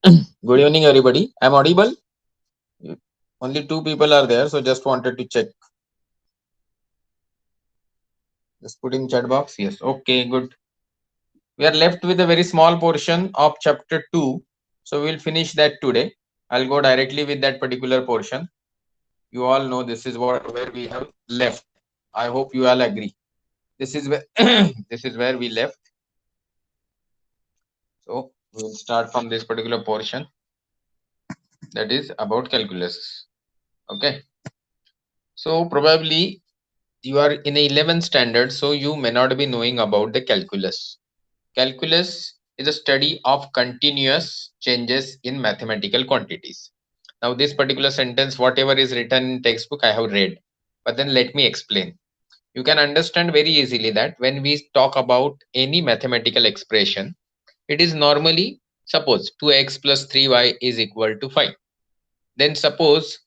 Good evening, everybody. I'm audible. Only two people are there, so just wanted to check. Just put in chat box. Yes. Okay. Good. We are left with a very small portion of chapter two, so we'll finish that today. I'll go directly with that particular portion. You all know this is what where we have left. I hope you all agree. This is where this is where we left. So we'll start from this particular portion that is about calculus. Okay. So probably you are in a 11th standard, so you may not be knowing about the calculus. Calculus is a study of continuous changes in mathematical quantities. Now this particular sentence, whatever is written in textbook, I have read, but then let me explain. You can understand very easily that when we talk about any mathematical expression, it is normally, suppose 2x plus 3y is equal to 5. Then suppose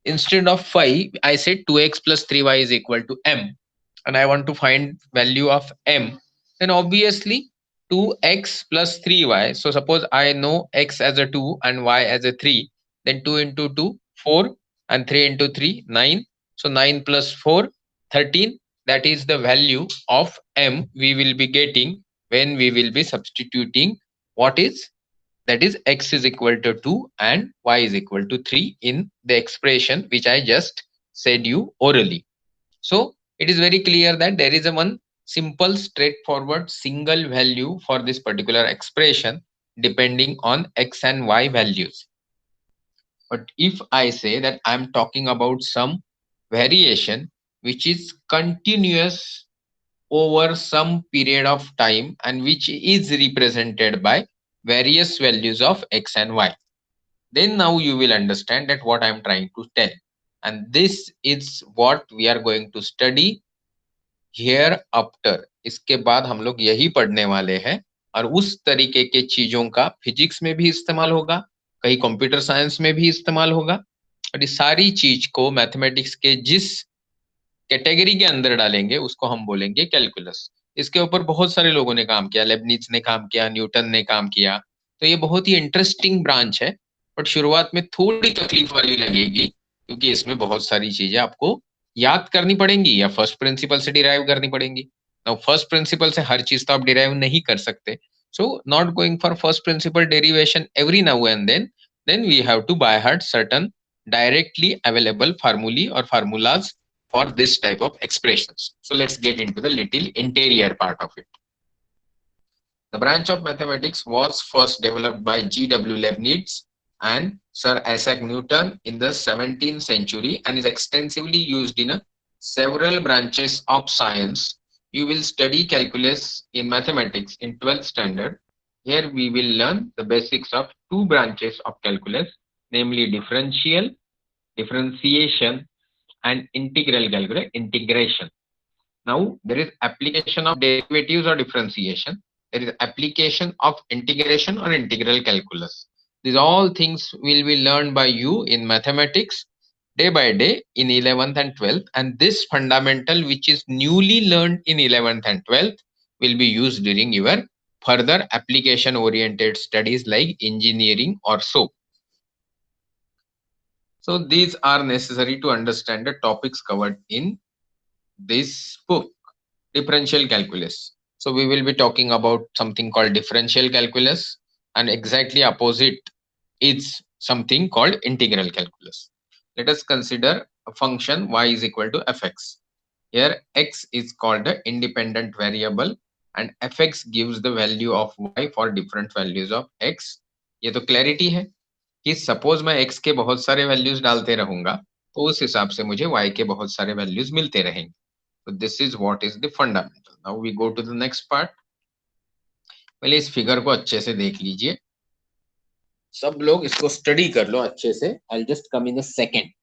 instead of 5, I said 2x plus 3y is equal to m, and I want to find value of m. Then obviously 2x plus 3y. So suppose I know x as a 2 and y as a 3. Then 2 into 2, 4, and 3 into 3, 9. So 9 plus 4, 13. That is the value of m we will be getting when we will be substituting what is, that is x is equal to 2 and y is equal to 3 in the expression which I just said you orally. So it is very clear that there is a one simple straightforward single value for this particular expression depending on x and y values. But if I say that I'm talking about some variation which is continuous over some period of time and which is represented by various values of x and y, then now you will understand that what I'm trying to tell. And this is what we are going to study here after. इसके बाद हम लोग यही पढ़ने वाले हैं, और उस तरीके के चीजों का फिजिक्स में भी इस्तेमाल होगा, कहीं कंप्यूटर साइंस में भी इस्तेमाल होगा, और इस सारी चीज को मैथमेटिक्स के जिस कैटेगरी के अंदर डालेंगे उसको हम बोलेंगे कैलकुलस। इसके ऊपर बहुत सारे लोगों ने काम किया, लेबनिज ने काम किया, न्यूटन ने काम किया। तो ये बहुत ही इंटरेस्टिंग ब्रांच है, बट शुरुआत में थोड़ी तकलीफ वाली लगेगी क्योंकि इसमें बहुत सारी चीजें आपको याद करनी पड़ेंगी या फर्स्ट प्रिंसिपल से डिराइव करनी पड़ेंगी। नाउ फर्स्ट प्रिंसिपल से हर चीज तो आप डिराइव नहीं कर सकते, so not going for first principle derivation every now and then we have to by heart certain directly available formulae or formulas for this type of expressions. So let's get into the little interior part of it. The branch of mathematics was first developed by G.W. Leibniz and Sir Isaac Newton in the 17th century and is extensively used in several branches of science. You will study calculus in mathematics in 12th standard. Here we will learn the basics of two branches of calculus, namely differential, differentiation, and integral calculus, integration. Now there is application of derivatives or differentiation. There is application of integration or integral calculus. These all things will be learned by you in mathematics day by day in 11th and 12th, and this fundamental which is newly learned in 11th and 12th will be used during your further application oriented studies like engineering or so. So these are necessary to understand the topics covered in this book. Differential calculus. So we will be talking about something called differential calculus, and exactly opposite is something called integral calculus. Let us consider a function y is equal to fx. Here x is called the independent variable and fx gives the value of y for different values of x. ये तो clarity है कि suppose मैं x के बहुत सारे values डालते रहूंगा तो उस हिसाब से मुझे y के बहुत सारे वैल्यूज मिलते रहेंगे. So this is what is the fundamental. Now we go to the next part. पहले इस फिगर को अच्छे से देख लीजिए, सब लोग इसको स्टडी कर लो अच्छे से. I'll just come in a second.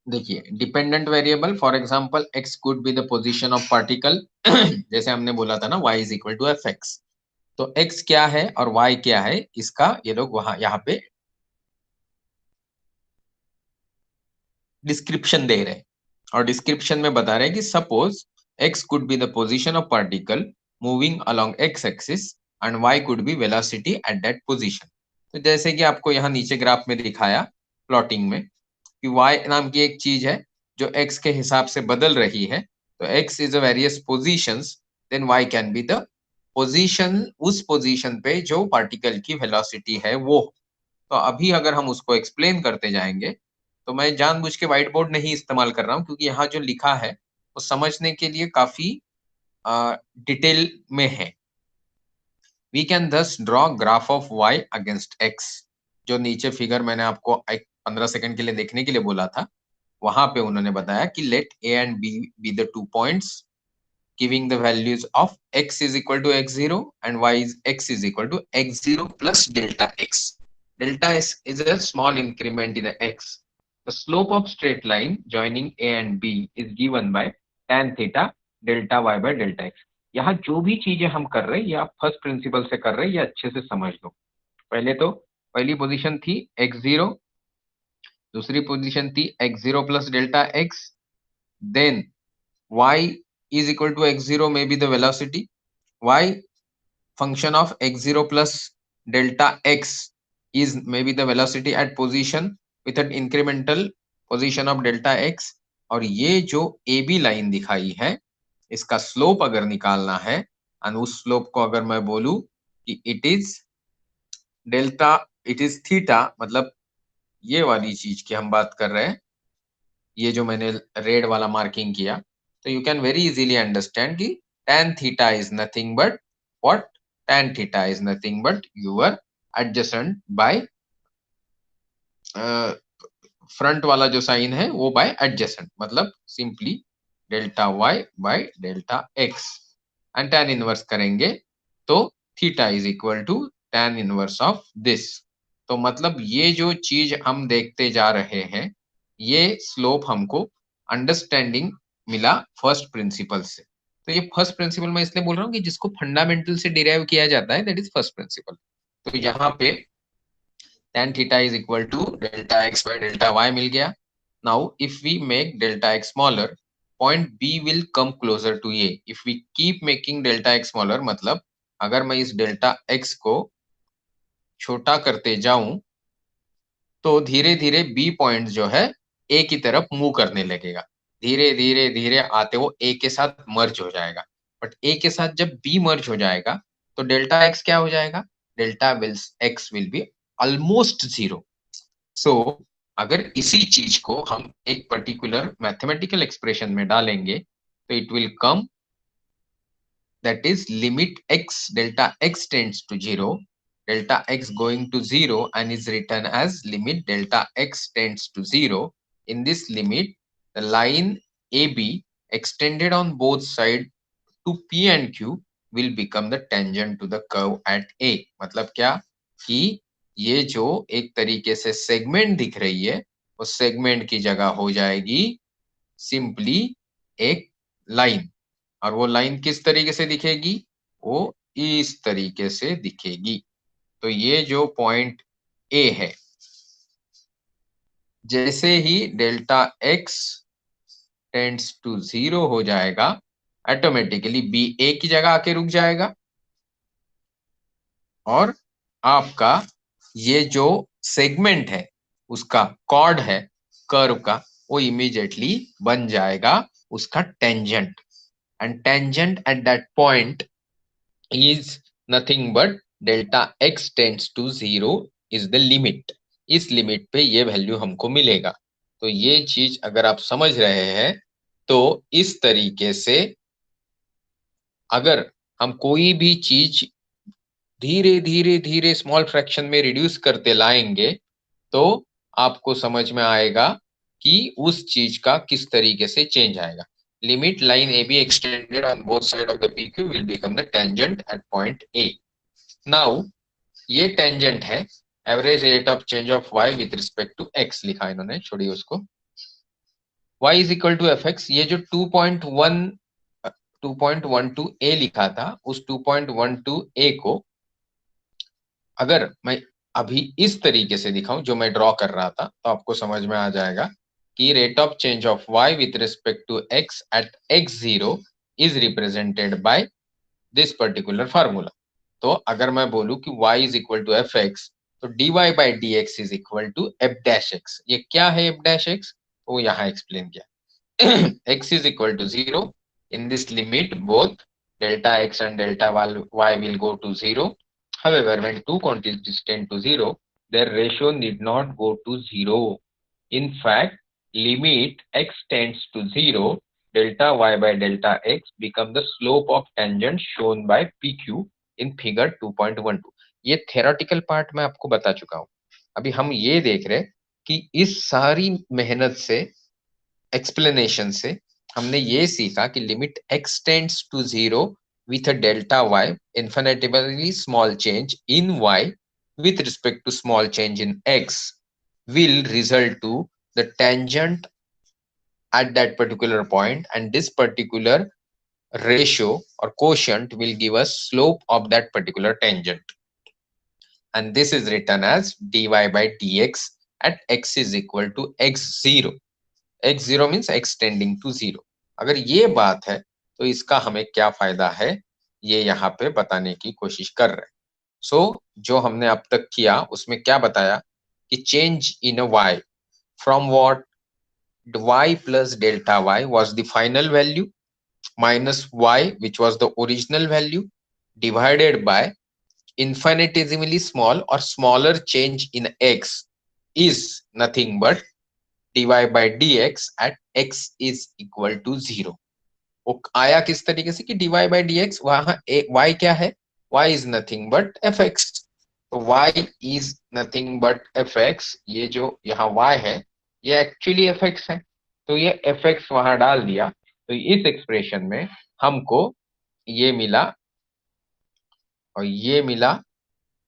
देखिए dependent variable for example x could be the position of particle जैसे हमने बोला था ना y is equal to f x. तो x क्या है और y क्या है इसका ये लोग वहां यहाँ पे डिस्क्रिप्शन दे रहे हैं और डिस्क्रिप्शन में बता रहे हैं कि suppose x could be the position of particle moving along x axis and y could be velocity at that position. तो जैसे कि आपको यहाँ नीचे ग्राफ में दिखाया प्लॉटिंग में कि y नाम की एक चीज है जो x के हिसाब से बदल रही है। तो x is a various positions, then y can be the position, उस पोजीशन पे जो पार्टिकल की वेलोसिटी है वो। तो अभी अगर हम उसको एक्सप्लेन करते जाएंगे तो मैं जानबूझ के व्हाइट बोर्ड नहीं इस्तेमाल कर रहा हूँ क्योंकि यहाँ जो लिखा है वो समझने के लिए काफी डिटेल में है। We can thus draw graph of y against x। जो नीचे फिगर मैंने आपको 15 सेकंड के लिए देखने के लिए बोला था वहां पे उन्होंने बताया कि let a and b be the 2 points giving the values of x is equal to x0 and x is equal to x0 plus delta x. Delta s is a small increment in the x. The slope of straight line joining a and b is given by tan theta delta y by delta x. यहाँ जो भी चीजें हम कर रहे हैं ये आप फर्स्ट प्रिंसिपल से कर रहे हैं, ये अच्छे से समझ लो। पहले तो पहली पोजीशन थी x0, दूसरी पोजीशन थी x0 plus delta x, then y is equal to x0 may be the velocity, y function of x0 plus delta x is maybe the velocity at position with an incremental position of delta x। और ये जो A B line दिखाई है इसका slope अगर निकालना है और उस स्लोप को अगर मैं बोलूं कि it is delta, it is theta, मतलब ये वाली चीज की हम बात कर रहे हैं, ये जो मैंने रेड वाला मार्किंग किया, तो you can very easily understand कि tan theta is nothing but what, tan theta is nothing but your adjacent by front वाला जो साइन है वो बाय एडजेसेंट, मतलब simply delta y by delta x and tan inverse करेंगे तो theta is equal to tan inverse of this. तो मतलब ये जो चीज हम देखते जा रहे हैं ये स्लोप हमको अंडरस्टैंडिंग मिला फर्स्ट प्रिंसिपल से। तो ये फर्स्ट प्रिंसिपल मैं इसलिए बोल रहा हूँ कि जिसको फंडामेंटल से डिराइव किया जाता है दैट इज फर्स्ट प्रिंसिपल। तो यहाँ पे tan theta is equal to delta x by delta y मिल गया। Now if we make delta x smaller, point B will come closer to A. If we keep making delta x smaller, मतलब अगर मैं इस delta x को छोटा करते जाऊं तो धीरे धीरे B पॉइंट जो है A की तरफ मूव करने लगेगा, धीरे धीरे धीरे आते वो A के साथ मर्ज हो जाएगा। बट A के साथ जब B मर्ज हो जाएगा तो डेल्टा x क्या हो जाएगा, delta x will be almost zero. So अगर इसी चीज को हम एक पर्टिकुलर मैथमेटिकल एक्सप्रेशन में डालेंगे तो it will come, that is limit x delta x tends to 0, delta x going to 0 and is written as limit delta x tends to 0। in this limit the line AB extended on both sides to P and Q will become the tangent to the curve at A। मतलब क्या कि ये जो एक तरीके से segment दिख रही है उस सेगमेंट की जगह हो जाएगी सिंपली एक लाइन। और वो लाइन किस तरीके से दिखेगी, वो इस तरीके से दिखेगी। तो ये जो पॉइंट ए है, जैसे ही डेल्टा एक्स टेंड्स टू 0 हो जाएगा ऑटोमेटिकली बी ए की जगह आके रुक जाएगा और आपका ये जो सेगमेंट है उसका कॉर्ड है कर्व का वो इमीडिएटली बन जाएगा उसका tangent. And tangent at that point is nothing but delta x tends to 0 is the limit. इस लिमिट पे ये वैल्यू हमको मिलेगा। तो ये चीज अगर आप समझ रहे हैं तो इस तरीके से अगर हम कोई भी चीज धीरे धीरे धीरे स्मॉल फ्रैक्शन में रिड्यूस करते लाएंगे तो आपको समझ में आएगा कि उस चीज का किस तरीके से चेंज आएगा। Limit line A B extended on both side of the P Q will become the tangent at point A. Now ये टेंजेंट है average rate of change of y with respect to x, लिखा इन्होंने, छोड़िए उसको। y is equal to f x, ये जो 2.12 a लिखा था, उस 2.12 a को अगर मैं अभी इस तरीके से दिखाऊं जो मैं ड्रॉ कर रहा था, तो आपको समझ में आ जाएगा कि rate of change of y with respect to x at x0 is represented by this particular formula. तो अगर मैं बोलूं कि y is equal to f x, तो dy by d x is equal to f dash x. ये क्या है F dash x, वो यहाँ एक्सप्लेन किया। x is equal to 0, in this limit both delta x and delta y will go to 0. However, when two quantities tend to 0, their ratio need not go to 0. In fact, limit x tends to 0, delta y by delta x become the slope of tangent shown by PQ in figure 2.12. ये theoretical part मैं आपको बता चुका हूँ। अभी हम ये देख रहे कि इस सारी मेहनत से, एक्सप्लेनेशन से हमने ये सीखा कि limit x tends to 0 with a delta y infinitesimally small change in y with respect to small change in x will result to the tangent at that particular point, and this particular ratio or quotient will give us slope of that particular tangent, and this is written as dy by dx at x is equal to x0. x0 means x tending to 0। अगर ये बात है तो इसका हमें क्या फायदा है, ये यहाँ पे बताने की कोशिश कर रहे हैं। सो जो हमने अब तक किया उसमें क्या बताया कि change in a y from what, y plus delta y was the final value minus y which was the original value divided by infinitesimally small or smaller change in x is nothing but dy by dx at x is equal to 0। वो आया किस तरीके से कि dy by dx, वहां y क्या है, y is nothing but fx, तो y is nothing but fx, ये जो यहाँ y है ये एक्चुअली fx है, तो ये fx वहां डाल दिया, तो इस एक्सप्रेशन में हमको ये मिला और ये मिला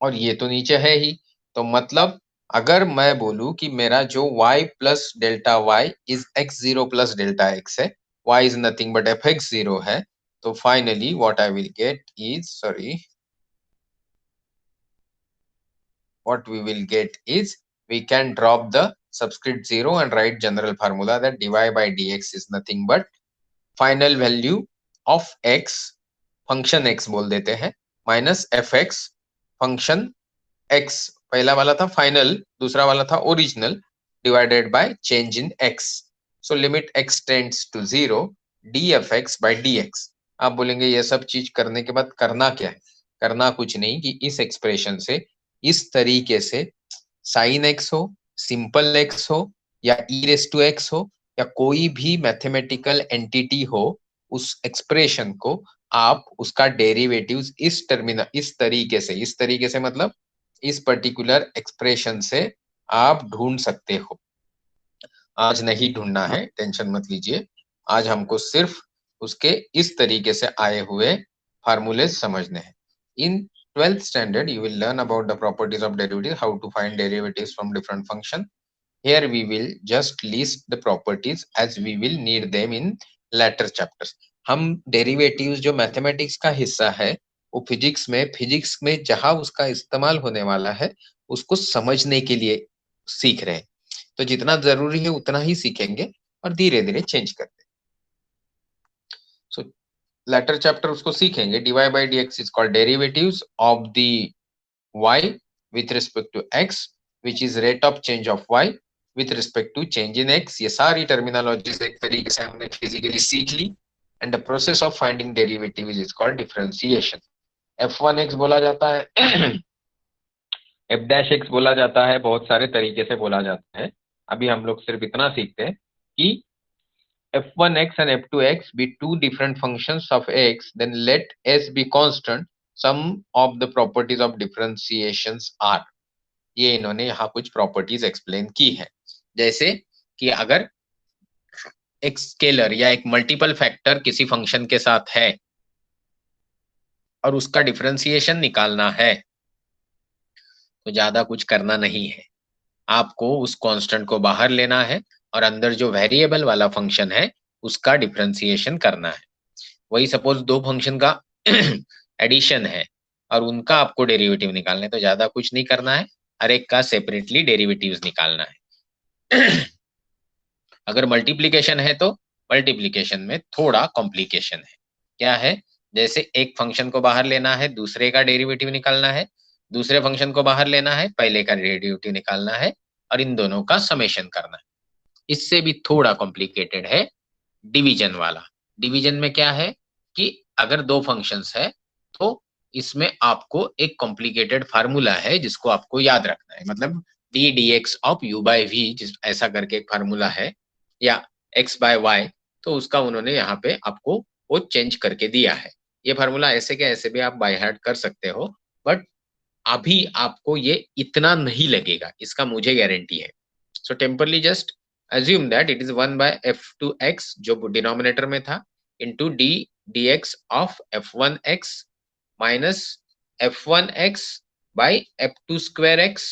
और ये तो नीचे है ही। तो मतलब अगर मैं बोलूं कि मेरा जो y plus delta y is x0 plus delta x है, y is nothing but fx0 है, तो finally what I will get is, what we will get is we can drop the subscript 0 and write general formula that dy by dx is nothing but final value of x, function x बोल देते हैं, minus fx function x, पहला वाला था final, दूसरा वाला था original, divided by change in x। So limit x tends to 0 dfx by dx। आप बोलेंगे ये सब चीज करने के बाद करना क्या है, करना कुछ नहीं कि इस एक्सप्रेशन से इस तरीके से साइन x हो, सिंपल x हो या e रेस टू x हो या कोई भी मैथमेटिकल एंटिटी हो, उस एक्सप्रेशन को आप उसका डेरिवेटिव्स इस तरीके से मतलब इस पर्टिकुलर एक्सप्रेशन से आप ढूंढ सकते हो। आज नहीं ढूंढना है, टेंशन मत लीजिए, आज हमको सिर्फ उसके इस तरीके से आए हुए फार्मूले समझने हैं। इन 12th standard you will learn about the properties of derivatives, how to find derivatives from different function. Here we will just list the properties as we will need them in later chapters. हम derivatives जो mathematics का हिस्सा है वो physics में जहां उसका इस्तेमाल होने वाला है उसको समझने के लिए सीख रहे हैं, तो जितना जरूरी है उतना ही सीखेंगे और धीरे धीरे चेंज करते हैं। सो लेटर चैप्टर उसको सीखेंगे, dy by dx is called derivatives of the y with respect to x which is rate of change of y with respect to change in x। ये सारी टर्मिनोलॉजीज एक तरीके से हमने फिजिकली सीख ली। And the process of finding derivative is called differentiation. f1x बोला जाता है, f डैश x बोला जाता है, बहुत सारे तरीके से बोला जाता है। अभी हम लोग सिर्फ इतना सीखते हैं कि f1x and f2x be two different functions of x, then let s be constant, some of the properties of differentiations are। ये इन्होंने यहाँ कुछ प्रॉपर्टीज एक्सप्लेन की है, जैसे कि अगर एक स्केलर या एक मल्टीपल फैक्टर किसी फंक्शन के साथ है और उसका डिफरेंशिएशन निकालना है तो ज्यादा कुछ करना नहीं है, आपको उस कांस्टेंट को बाहर लेना है और अंदर जो वेरिएबल वाला फंक्शन है उसका डिफरेंशिएशन करना है। वही सपोज दो फंक्शन का एडिशन है और उनका आपको डेरिवेटिव निकालना है, तो ज्यादा कुछ नहीं करना है, हर एक का सेपरेटली डेरिवेटिव्स निकालना है। अगर मल्टीप्लिकेशन है तो मल्टीप्लिकेशन में थोड़ा कॉम्प्लिकेशन है। क्या है? जैसे एक फंक्शन को बाहर लेना है, दूसरे का डेरिवेटिव निकालना है, दूसरे फंक्शन को बाहर लेना है, पहले का डेरिवेटिव निकालना है और इन दोनों का समेशन करना है। इससे भी थोड़ा कॉम्प्लिकेटेड है डिवीजन वाला। डिवीजन में क्या है कि अगर दो फंक्शंस है तो इसमें आपको एक कॉम्प्लिकेटेड फार्मूला है जिसको आपको याद रखना है, मतलब d d x of u by v, जिस ऐसा करके एक फार्मूला है, या एक्स बाय वाई, तो उसका उन्होंने यहाँ पे आपको वो चेंज करके दिया है। ये फार्मूला ऐसे के ऐसे भी आप बाय हार्ट कर सकते हो, बट अभी आपको ये इतना नहीं लगेगा, इसका मुझे गारंटी है। So temporarily just assume that it is 1 by f2x जो डिनोमिनेटर में था into d dx of f1x minus f1x by f2 square x।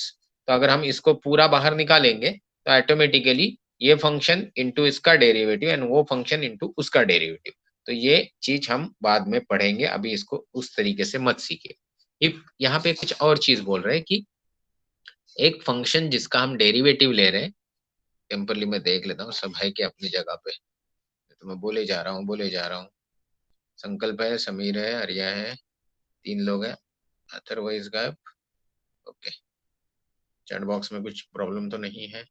तो अगर हम इसको पूरा बाहर निकालेंगे तो ऑटोमेटिकली ये फंक्शन इनटू इसका डेरिवेटिव एंड वो फंक्शन इनटू उसका डेरिवेटिव। तो ये चीज हम बाद में पढ़ेंगे, अभी इसको उस तरीके से मत सीखिए। इफ यहाँ पे कुछ और चीज बोल रहे हैं कि एक फंक्शन जिसका हम डेरिवेटिव ले रहे हैं, टेम्परली मैं देख लेता हूँ सब है कि अपनी जगह पे, तो मैं बोले जा रहा हूँ। संकल्प है, समीर है, आर्या है, 3 लोग हैं, अथरवाइज गायब। ओके, चैट बॉक्स में कुछ प्रॉब्लम तो नहीं है?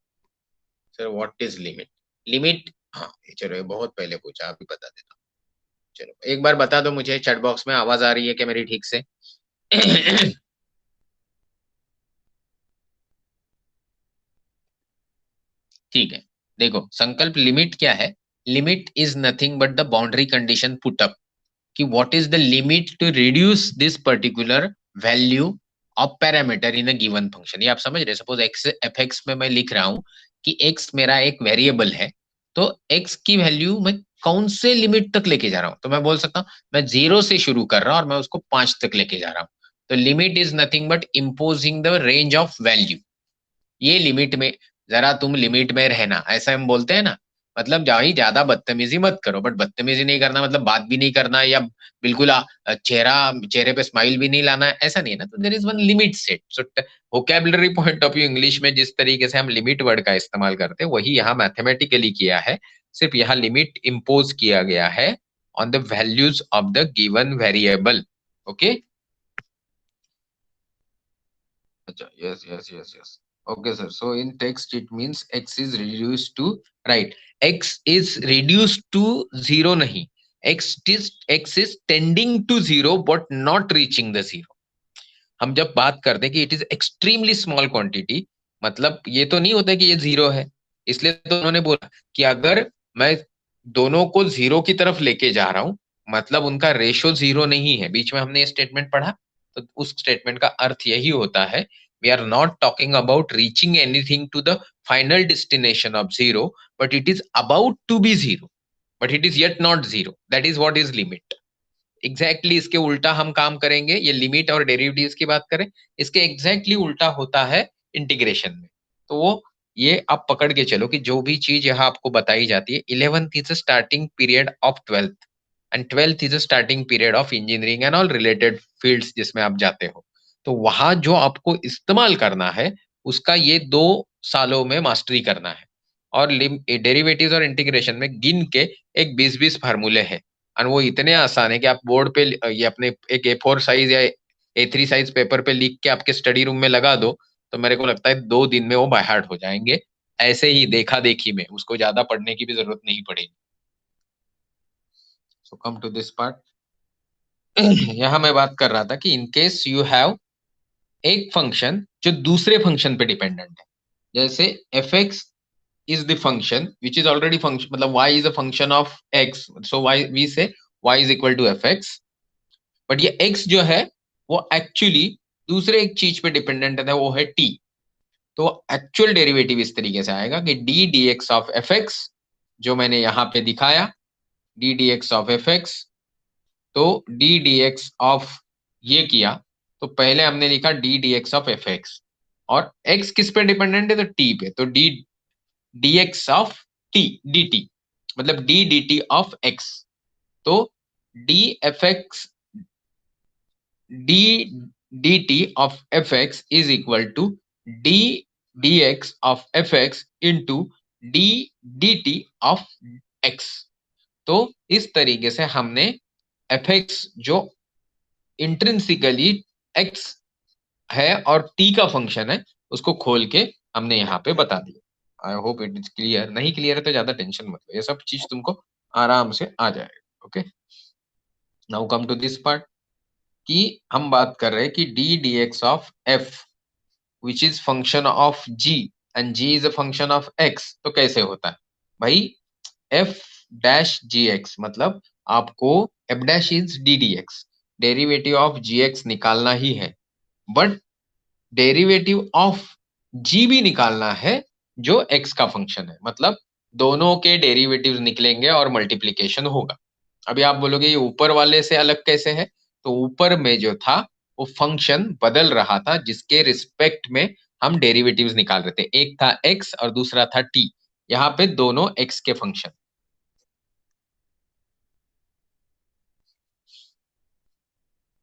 Sir what is limit? Limit, हाँ चलो ये बहुत पहले पूछा, अभी बता देता हूँ। चलो एक बार बता दो मुझे चैट बॉक्स में, आवाज आ रही है क्या मेरी ठीक से? ठीक है, देखो संकल्प लिमिट क्या है? Limit is nothing but the boundary condition put up कि what is the limit to reduce this particular value of parameter in a given function. ये आप समझ रहे? सपोज एक्स एफ एक्स में मैं लिख रहा हूं कि एक्स मेरा एक वेरिएबल है, तो एक्स की वैल्यू मैं कौन से लिमिट तक लेके जा रहा हूं, तो मैं बोल सकता हूं मैं 0 से शुरू कर रहा हूं और मैं उसको 5 तक लेके जा रहा हूं। तो limit is nothing but imposing the range of value. ये लिमिट में, जरा तुम लिमिट में रहना, ऐसा हम बोलते हैं ना। मतलब जाओ ही ज्यादा बदतमीजी मत करो, बट बदतमीजी नहीं करना मतलब बात भी नहीं करना या बिल्कुल चेहरे पे स्माइल भी नहीं लाना है, ऐसा नहीं है ना। तो there is one limit set. So vocabulary point of view English में जिस तरीके से हम लिमिट वर्ड का इस्तेमाल करते हैं वही यहाँ मैथमेटिकली किया है। सिर्फ यहाँ लिमिट इम्पोज किया गया है on the values of the given variable. Okay, अच्छा, yes, yes, yes, yes. Okay, sir. So in text, it means x is reduced to, right. X is reduced to zero नहीं. X is tending to zero but not reaching the zero. हम जब बात करते हैं कि it is extremely small quantity, मतलब ये तो नहीं होता कि ये जीरो है। इसलिए तो उन्होंने बोला कि अगर मैं दोनों को जीरो की तरफ लेके जा रहा हूं, मतलब उनका रेशो जीरो नहीं है। बीच में हमने ये स्टेटमेंट पढ़ा, तो उस स्टेटमेंट का अर्थ यही होता है, we are not talking about reaching anything to the final destination of zero, but it is about to be zero, but it is yet not zero. That is what is limit. Exactly इसके उल्टा हम काम करेंगे। ये limit और derivatives की बात करें, इसके एग्जैक्टली उल्टा होता है इंटीग्रेशन में। तो वो ये आप पकड़ के चलो कि जो भी चीज यहाँ आपको बताई जाती है, 11th is a starting period of 12th and 12th is a starting period of engineering and all related fields जिसमें आप जाते हो। तो वहां जो आपको इस्तेमाल करना है उसका ये 2 सालों में मास्टरी करना है। और डेरिवेटिव्स और इंटीग्रेशन में गिन के एक 20-20 फार्मूले हैं, और वो इतने आसान है कि आप बोर्ड पे ये अपने एक A4 साइज या A3 साइज पेपर पे लिख के आपके स्टडी रूम में लगा दो, तो मेरे को लगता है 2 दिन में वो बाय हार्ट हो जाएंगे। ऐसे ही देखा देखी में, उसको ज्यादा पढ़ने की भी जरूरत नहीं पड़ेगी। सो कम टू दिस पार्ट। यहाँ मैं बात कर रहा था कि इन केस यू हैव एक फंक्शन जो दूसरे फंक्शन पे डिपेंडेंट है, जैसे F x is the function which is already function, मतलब y is a function of x, so y we say y is equal to fx, but ये x जो है वो एक्चुअली दूसरे एक चीज पे डिपेंडेंट है, वो है t। तो एक्चुअल डेरिवेटिव इस तरीके से आएगा कि d dx ऑफ fx, जो मैंने यहाँ पे दिखाया, d dx ऑफ fx, तो d dx ऑफ ये किया, तो पहले हमने लिखा d dx ऑफ fx, और x किस पे डिपेंडेंट है? तो t पे। तो d dx of t dt, मतलब d dt ऑफ x। तो dfx d dt of fx is equal to d dx of fx into d dt of x। तो इस तरीके से हमने fx जो इंट्रिंसिकली x है और t का फंक्शन है उसको खोल के हमने यहाँ पे बता दिया। I hope it is clear. नहीं क्लियर है तो ज्यादा टेंशन मत लो, ये सब चीज तुमको आराम से आ जाएगा। Okay, now come to this part कि हम बात कर रहे हैं कि d dx of f which is function of g and g is a function of x, तो कैसे होता है भाई? f डैश gx मतलब आपको f dash is d dx, derivative of gx निकालना ही है, बट डेरिवेटिव ऑफ g भी निकालना है जो x का फंक्शन है, मतलब दोनों के डेरिवेटिव्स निकलेंगे और मल्टीप्लीकेशन होगा। अभी आप बोलोगे ये ऊपर वाले से अलग कैसे है? तो ऊपर में जो था वो फंक्शन बदल रहा था जिसके रिस्पेक्ट में हम डेरिवेटिव्स निकाल रहे थे, एक था x और दूसरा था t। यहाँ पे दोनों x के फंक्शन,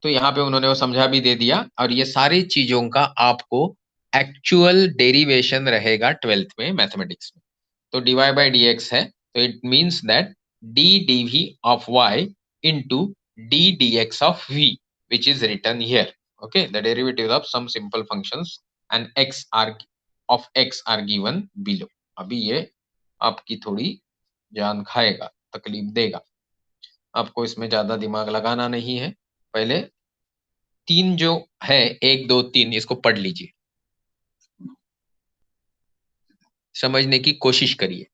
तो यहाँ पे उन्होंने वो समझा भी दे दिया, और ये सारी चीजों का आपको एक्चुअल डेरिवेशन रहेगा 12th में मैथमेटिक्स में। तो dy by dx है, तो it means that d dv of y into d dx of v which is written here. Okay, the derivatives of some simple functions and x are of x are given below. अभी ये आपकी थोड़ी जान खाएगा, तकलीफ देगा, आपको इसमें ज्यादा दिमाग लगाना नहीं है। पहले तीन जो है, एक दो तीन, इसको पढ़ लीजिए, समझने की कोशिश करिए।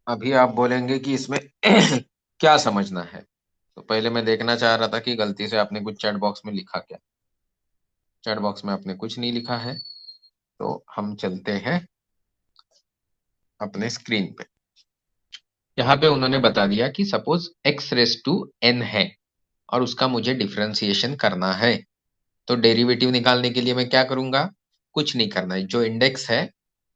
अभी आप बोलेंगे कि इसमें क्या समझना है, तो पहले मैं देखना चाह रहा था कि गलती से आपने कुछ चैट बॉक्स में लिखा क्या। चैट बॉक्स में आपने कुछ नहीं लिखा है, तो हम चलते हैं अपने स्क्रीन पे। यहाँ पे उन्होंने बता दिया कि suppose x raise to n है और उसका मुझे डिफरेंशिएशन करना है, तो डेरिवेटिव निकालने के लिए मैं क्या करूंगा? कुछ नहीं करना है, जो इंडेक्स है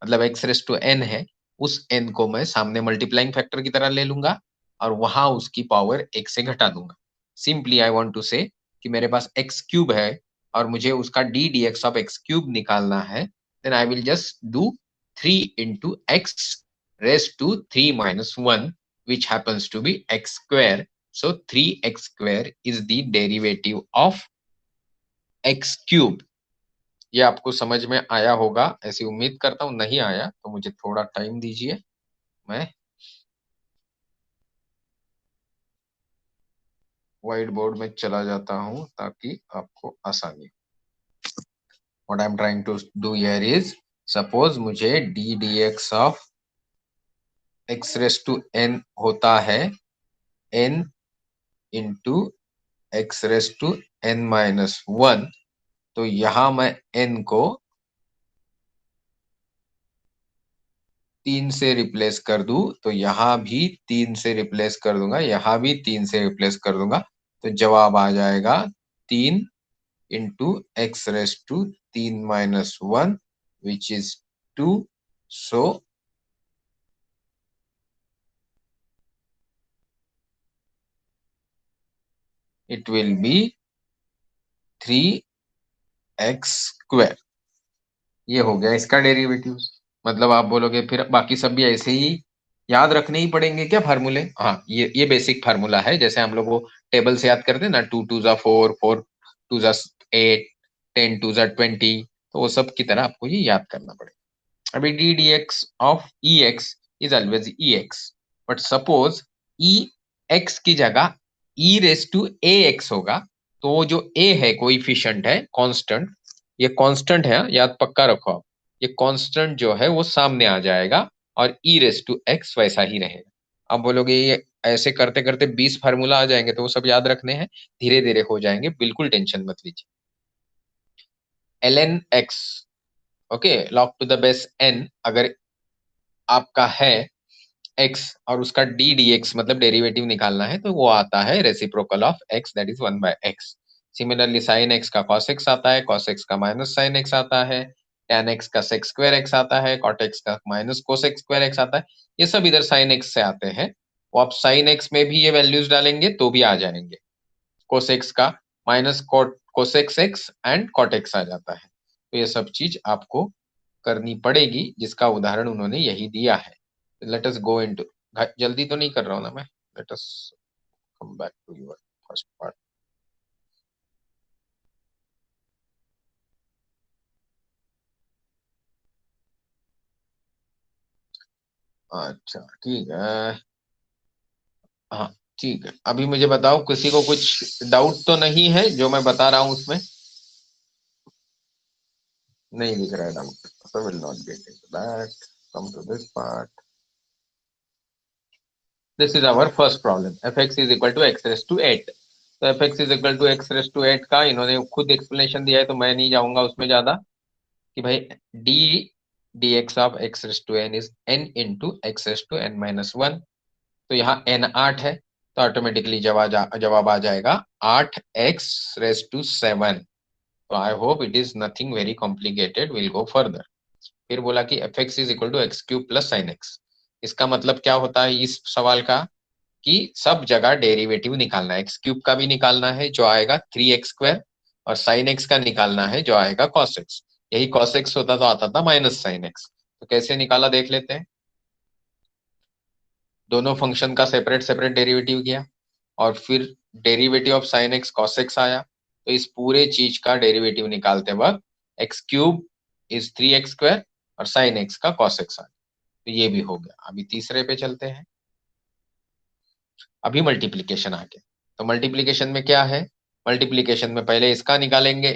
मतलब x रेस टू n है उस n को मैं सामने मल्टीप्लाइंग फैक्टर की तरह ले लूंगा और वहां उसकी पावर एक से घटा दूंगा। सिंपली आई वांट टू से कि मेरे पास x क्यूब है और मुझे उसका d dx of x cube निकालना है, then I will just do 3 into x raised to 3 minus 1 which happens to be x square. So 3x square is the derivative of x cube. ये आपको समझ में आया होगा ऐसी उम्मीद करता हूं, नहीं आया तो मुझे थोड़ा टाइम दीजिए, मैं व्हाइट बोर्ड में चला जाता हूं ताकि आपको आसानी। What I am trying to do here is, suppose मुझे d d x of x raise to n होता है n into x raise to n minus one, तो यहां मैं एन को 3 से रिप्लेस कर दूं तो यहाँ भी 3 से रिप्लेस कर दूंगा, यहाँ भी 3 से रिप्लेस कर दूंगा, तो जवाब आ जाएगा 3 into x raise to 3 minus one which is 2। So it will be 3x square. ये हो गया इसका डेरिवेटिव। मतलब आप बोलोगे फिर बाकी सब भी ऐसे ही याद रखने ही पड़ेंगे क्या फार्मूले? हाँ, ये बेसिक फार्मूला है, जैसे हम लोग वो टेबल से याद करते हैं ना, 2 2 जा 4, 4 2 जा 8, 10 2 जा 20, तो वो सब की तरह आपको ये याद करना पड़ेगा। अभी D d x of E x is always E x, but suppose E x की जगह ई रेस टू ए एक्स होगा, तो वो जो ए है कोइफिशिएंट है कांस्टेंट, ये कांस्टेंट है, याद पक्का रखो आप, ये कांस्टेंट जो है वो सामने आ जाएगा और ई रेस टू एक्स वैसा ही रहेगा। आप बोलोगे ये ऐसे करते करते 20 फार्मूला आ जाएंगे, तो वो सब याद रखने हैं, धीरे धीरे हो जाएंगे, बिल्कुल टेंशन मत लीजिए। ln x, okay, log to the base n अगर आपका है x और उसका dx मतलब डेरिवेटिव निकालना है, तो वो आता है reciprocal of x, that is 1/x। Similarly sin x का cos x आता है, cos x का माइनस sin x आता है, tan x का sec स्क्वायर x आता है, cot x का minus cos x square x आता है। ये सब इधर sin x से आते हैं। वो आप sin x में भी ये वैल्यूज डालेंगे तो भी आ जाएंगे। cos x का minus cosec x and cot x आ जाता है। तो ये सब चीज आपको करनी पड़ेगी, जिसका उदाहरण उन्होंने यही दिया है। लेट अस गो इनटू, जल्दी तो नहीं कर रहा हूं ना मैं, let us come back to your first part. अच्छा ठीक है, हाँ ठीक है। अभी मुझे बताओ, किसी को कुछ डाउट तो नहीं है जो मैं बता रहा हूं उसमें? नहीं दिख रहा है doubt, so will not get into that. Come to this part. This is our first problem. fx is equal to x raised to 8. तो fx is equal to x raised to 8 का इन्होंने खुद एक्सप्लेनेशन दिया है, तो मैं नहीं जाऊंगा उसमें ज्यादा, कि भाई d dx of x raised to n is n into x raised to n minus 1। तो यहाँ n 8 है, तो ऑटोमेटिकली जवाब आ जाएगा 8x raised to 7। तो I hope it is nothing very complicated, will go further. फिर बोला कि fx is equal to x cube plus sin x। इसका मतलब क्या होता है इस सवाल का, कि सब जगह डेरिवेटिव निकालना है। एक्स क्यूब का भी निकालना है जो आएगा 3x स्क्वायर, और साइन एक्स का निकालना है जो आएगा cos x। यही cos x होता तो आता था माइनस साइन एक्स। तो कैसे निकाला देख लेते हैं। दोनों फंक्शन का सेपरेट सेपरेट डेरिवेटिव किया, और फिर derivative of sine x cos x आया। तो इस पूरे चीज का डेरिवेटिव निकालते वक्त x cube is 3x square और साइन एक्स का cos x आया। तो ये भी हो गया। अभी तीसरे पे चलते हैं। अभी मल्टीप्लीकेशन आ गया। तो मल्टीप्लीकेशन में क्या है, मल्टीप्लीकेशन में पहले इसका निकालेंगे,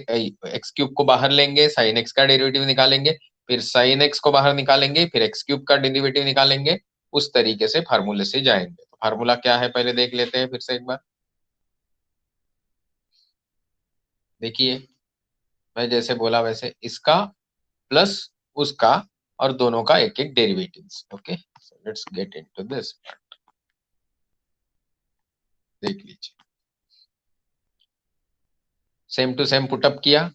एक्स क्यूब को बाहर लेंगे, साइन एक्स का डेरिवेटिव निकालेंगे, फिर साइन एक्स को बाहर निकालेंगे, फिर एक्स क्यूब का डेरिवेटिव निकालेंगे। उस तरीके से फार्मूले से जाएंगे। तो फार्मूला क्या है पहले देख लेते हैं फिर से एक बार। देखिए, मैं जैसे बोला वैसे इसका प्लस उसका, और दोनों का एक एक derivative. Okay, let's get into this. देख लीजिए, सेम टू सेम पुटअप किया,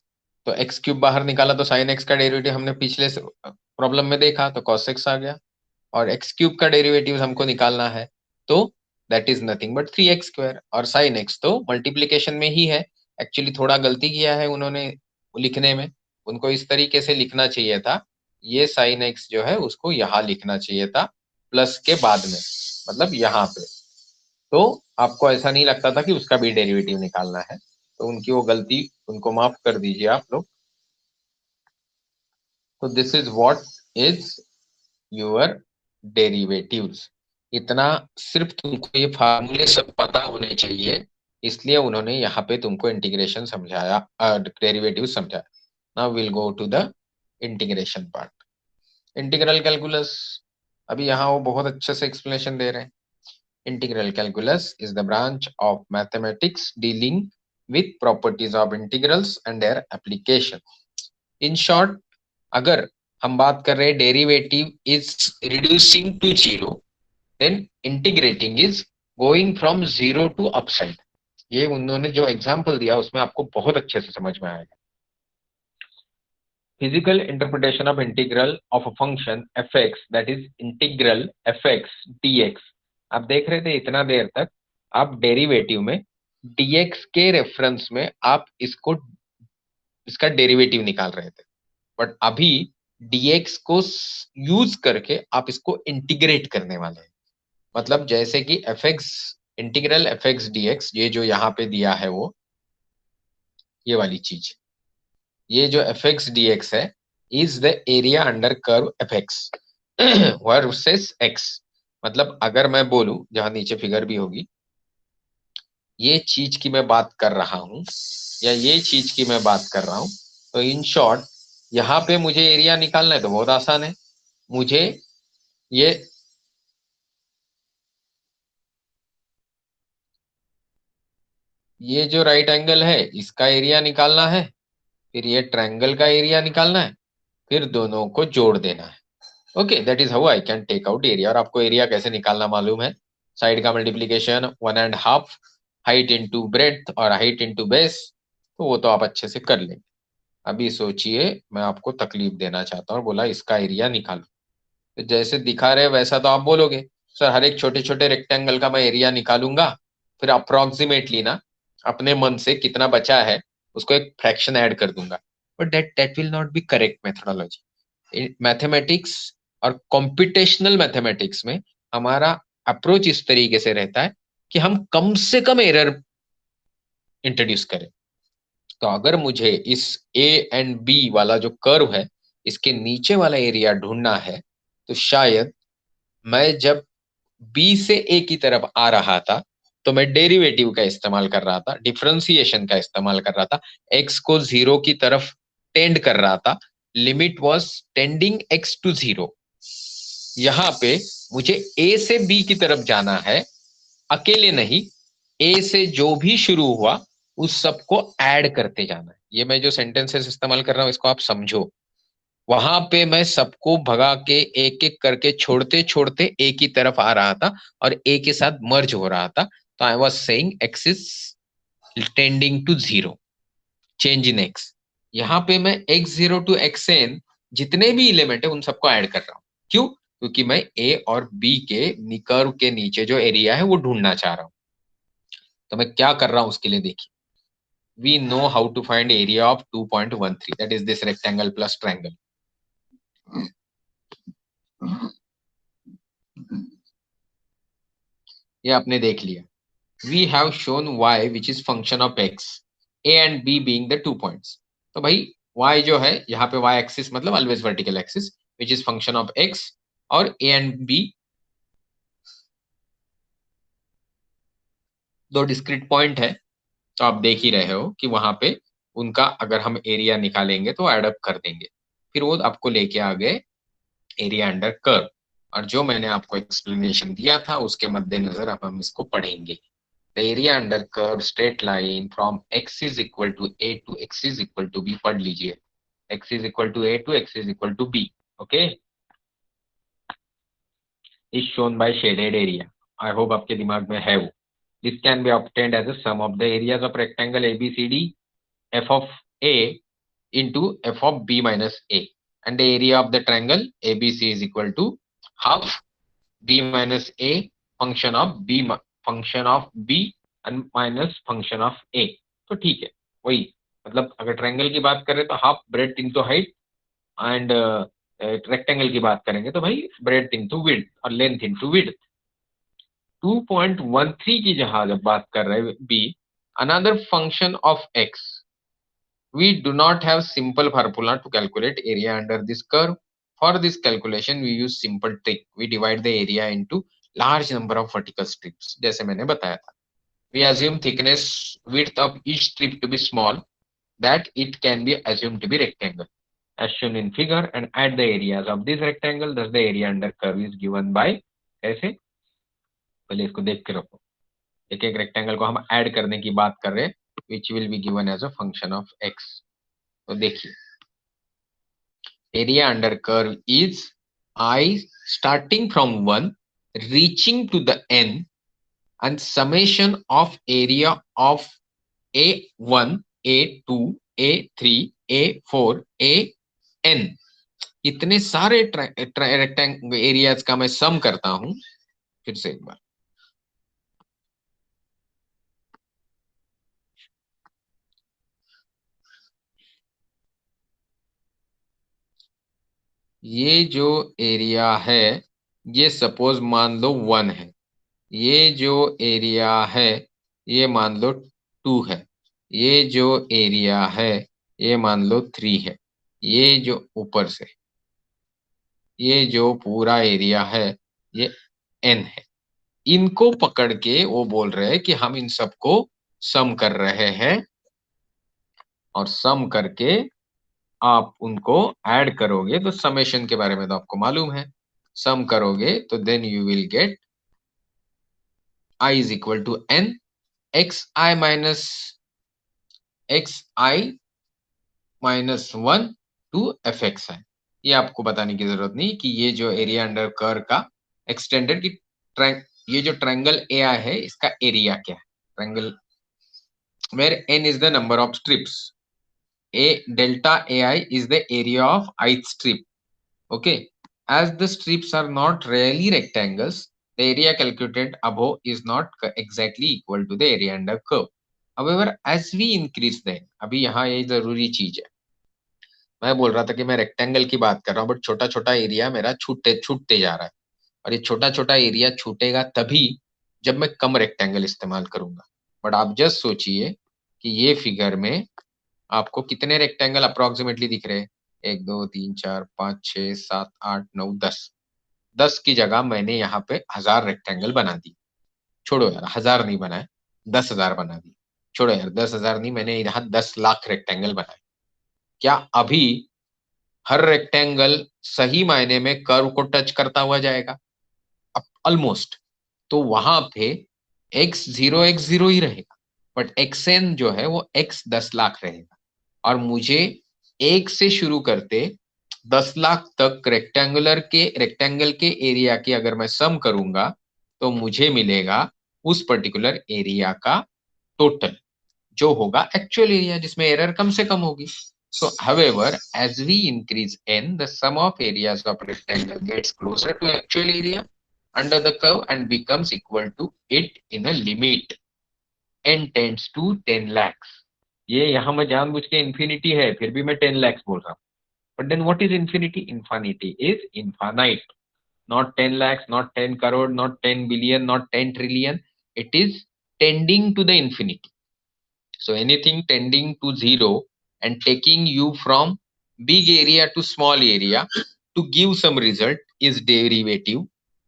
तो एक्स क्यूब बाहर निकाला तो साइन एक्स का डेरिवेटिव हमने पिछले प्रॉब्लम में देखा, तो कॉस एक्स आ गया। और एक्स क्यूब का डेरिवेटिव हमको निकालना है, तो that is nothing but 3x square. और साइन एक्स तो मल्टीप्लीकेशन में ही है। एक्चुअली थोड़ा गलती किया है उन्होंने लिखने में, उनको इस तरीके से लिखना चाहिए था, ये साइन एक्स जो है उसको यहाँ लिखना चाहिए था प्लस के बाद में, मतलब यहाँ पे। तो आपको ऐसा नहीं लगता था कि उसका भी डेरिवेटिव निकालना है, तो उनकी वो गलती, उनको माफ कर दीजिए आप लोग। तो this is what is your derivatives. इतना सिर्फ तुमको ये फार्मूले सब पता होने चाहिए, इसलिए उन्होंने यहाँ पे तुमको इंटीग्रेशन समझाया, डेरिवेटिव समझाया। Now will go to the integration part. Integral calculus, अभी यहाँ वो बहुत अच्छे से एक्सप्लेनेशन दे रहे हैं। Integral calculus is the branch of mathematics dealing with properties of integrals and their application. In short, अगर हम बात कर रहे हैं derivative is reducing to zero, then integrating is going from zero to upside. ये उन्होंने जो एग्जांपल दिया उसमें आपको बहुत अच्छे से समझ में आएगा। Physical interpretation of integral of a function fx, that is integral fx dx। आप देख रहे थे इतना देर तक, आप डेरिवेटिव में dx के रेफरेंस में आप इसको, इसका डेरिवेटिव निकाल रहे थे, बट अभी dx को यूज करके आप इसको इंटीग्रेट करने वाले हैं। मतलब जैसे कि fx, इंटीग्रल fx dx, ये जो यहाँ पे दिया है वो, ये वाली चीज, ये जो fx dx है is the area under curve fx versus x। मतलब अगर मैं बोलूं, जहां नीचे फिगर भी होगी, ये चीज की मैं बात कर रहा हूं, या ये चीज की मैं बात कर रहा हूं, तो इन शॉर्ट यहाँ पे मुझे एरिया निकालना है तो बहुत आसान है। मुझे ये ये जो राइट एंगल है इसका एरिया निकालना है, फिर ये ट्रायंगल का एरिया निकालना है, फिर दोनों को जोड़ देना है। Okay, that is how I can take out area. और आपको एरिया कैसे निकालना मालूम है, साइड का मल्टीप्लीकेशन 1.5 हाइट इंटू ब्रेड्थ और हाइट इंटू बेस, तो वो तो आप अच्छे से कर लेंगे। अभी सोचिए, मैं आपको तकलीफ देना चाहता हूँ, बोला इसका एरिया निकालो, तो जैसे दिखा रहे वैसा तो आप बोलोगे सर हर एक छोटे छोटे रेक्टेंगल का मैं एरिया निकालूंगा, फिर अप्रोक्सीमेटली ना अपने मन से कितना बचा है उसको एक फ्रैक्शन ऐड कर दूंगा, but that will not be correct methodology. Mathematics और कॉम्पिटेशनल मैथमेटिक्स में हमारा अप्रोच इस तरीके से रहता है कि हम कम से कम एरर इंट्रोड्यूस करें। तो अगर मुझे इस ए एंड बी वाला जो कर्व है इसके नीचे वाला एरिया ढूंढना है, तो शायद मैं जब बी से ए की तरफ आ रहा था तो मैं डेरिवेटिव का इस्तेमाल कर रहा था, डिफरेंशिएशन का इस्तेमाल कर रहा था, एक्स को जीरो की तरफ टेंड कर रहा था, limit was tending x to zero. यहाँ पे मुझे ए से बी की तरफ जाना है, अकेले नहीं, ए से जो भी शुरू हुआ उस सबको ऐड करते जाना है। ये मैं जो सेंटेंसेस इस्तेमाल कर रहा हूं इसको आप समझो। वहां पे मैं सबको भगा के एक एक करके छोड़ते छोड़ते ए की तरफ आ रहा था और ए के साथ मर्ज हो रहा था। तो I was saying x is tending to zero, change in x. यहाँ पे मैं x zero to x n जितने भी एलिमेंट है उन सबको ऐड कर रहा हूँ। क्यों? क्योंकि मैं ए और बी के कर्व के नीचे जो एरिया है वो ढूंढना चाह रहा हूँ। तो मैं क्या कर रहा हूँ उसके लिए देखिए, we know how to find area of 2.13, that is this rectangle plus triangle। ये आपने देख लिया। We have shown y which is function of x, a and b being the 2 points। तो भाई y जो है यहाँ पे y axis मतलब always vertical axis which is function of x, और a and b दो डिस्क्रीट पॉइंट है। तो आप देख ही रहे हो कि वहां पे उनका अगर हम एरिया निकालेंगे तो एड अप कर देंगे, फिर वो आपको लेके आ गए एरिया अंडर कर्व। और जो मैंने आपको एक्सप्लेनेशन दिया था उसके मद्देनजर अब हम इसको पढ़ेंगे। The area under curve straight line from x is equal to a to x is equal to b, पढ़ लीजिए, x is equal to a to x is equal to b, okay, is shown by shaded area. I hope आपके दिमाग में है वो। This can be obtained as a sum of the areas of rectangle ABCD f of a into f of b minus a, and the area of the triangle ABC is equal to half b minus a function of b and minus function of a। तो ठीक है, वही मतलब अगर triangle की बात करें तो half bread into height, and rectangle की बात करेंगे तो भाई ब्रेड इंटू विड्थ और लेंथ इंटू विड्थ। 2.13 की जहां जब बात कर रहे हैं B, another function of x, we do not have simple formula to calculate area under this curve। For this calculation we use simple trick, we divide the area into large number of vertical strips जैसे मैंने बताया था। We assume thickness width of each strip to be small, that it can be assumed to be rectangle as shown in figure, and add the areas of this rectangle, thus the area under curve is given by, ऐसे पहले इसको देख के रखो, एक एक rectangle को हम ऐड करने की बात कर रहे हैं, which will be given as a function of x। तो देखिए area under curve is I starting from 1 reaching to the n, and summation of area of a1 a2 a3 a4 a n, इतने सारे rectangle areas का मैं सम करता हूं। फिर से एक बार, ये जो एरिया है ये सपोज मान लो 1 है, ये जो एरिया है ये मान लो 2 है, ये जो एरिया है ये मान लो 3 है, ये जो ऊपर से ये जो पूरा एरिया है ये n है। इनको पकड़ के वो बोल रहे हैं कि हम इन सबको सम कर रहे हैं, और सम करके आप उनको ऐड करोगे तो समेशन के बारे में तो आपको मालूम है, सम करोगे तो then you will get i is equal to n x i minus 1 to f x i. ये आपको बताने की जरूरत नहीं कि ये जो एरिया अंडर कर्व का एक्सटेंडेड की ये जो ट्रायंगल AI है इसका एरिया क्या है. Triangle where n is the number of strips. Delta AI is the area of ith strip. Okay. As the strips are not really rectangles, the area calculated above is not exactly equal to the area under curve. However, as we increase the, अभी यहाँ ये जरूरी चीज है. मैं बोल रहा था कि मैं रेक्टेंगल की बात कर रहा हूँ, बट छोटा छोटा एरिया मेरा छूटते जा रहा है. और ये छोटा छोटा एरिया छूटेगा तभी जब मैं कम रेक्टेंगल इस्तेमाल करूंगा. बट आप जस्ट सोचिए कि ये फिगर में आपको कितने रेक्टेंगल अप्रोक्सीमेटली दिख रहे हैं. 1 2 3 4 5 6 7 8 9 10 की जगह मैंने यहाँ पे 1000 रेक्टेंगल बना दी. छोड़ो यार, 1000 नहीं बनाए, 10,000 बना दी. छोड़ो यार, 10,000 नहीं, मैंने यहाँ 10 लाख रेक्टेंगल बनाए. क्या अभी हर रेक्टेंगल सही मायने में कर्व को टच करता हुआ जाएगा? ऑलमोस्ट. तो वहां पे x0 ही रहेगा, बट xn जो है वो x 10 लाख रहेगा. और मुझे 1 से शुरू करते 10 लाख तक रेक्टेंगल के एरिया की अगर मैं सम करूंगा तो मुझे मिलेगा उस पर्टिकुलर एरिया का टोटल, जो होगा एक्चुअल एरिया, जिसमें एरर कम से कम होगी. So, however, as we increase n, the sum of areas of rectangle gets closer to actual area under the curve and becomes equal to it in a limit n tends to 10 lakhs. ये यहाँ मैं जानबूझ के infinity है, फिर भी मैं 10 lakhs बोल रहा हूँ. But then what is infinity? Infinity is infinite. Not 10 lakhs, not 10 crore, not 10 billion, not 10 trillion. It is tending to the infinity. So anything tending to zero and taking you from big area to small area to give some result is derivative,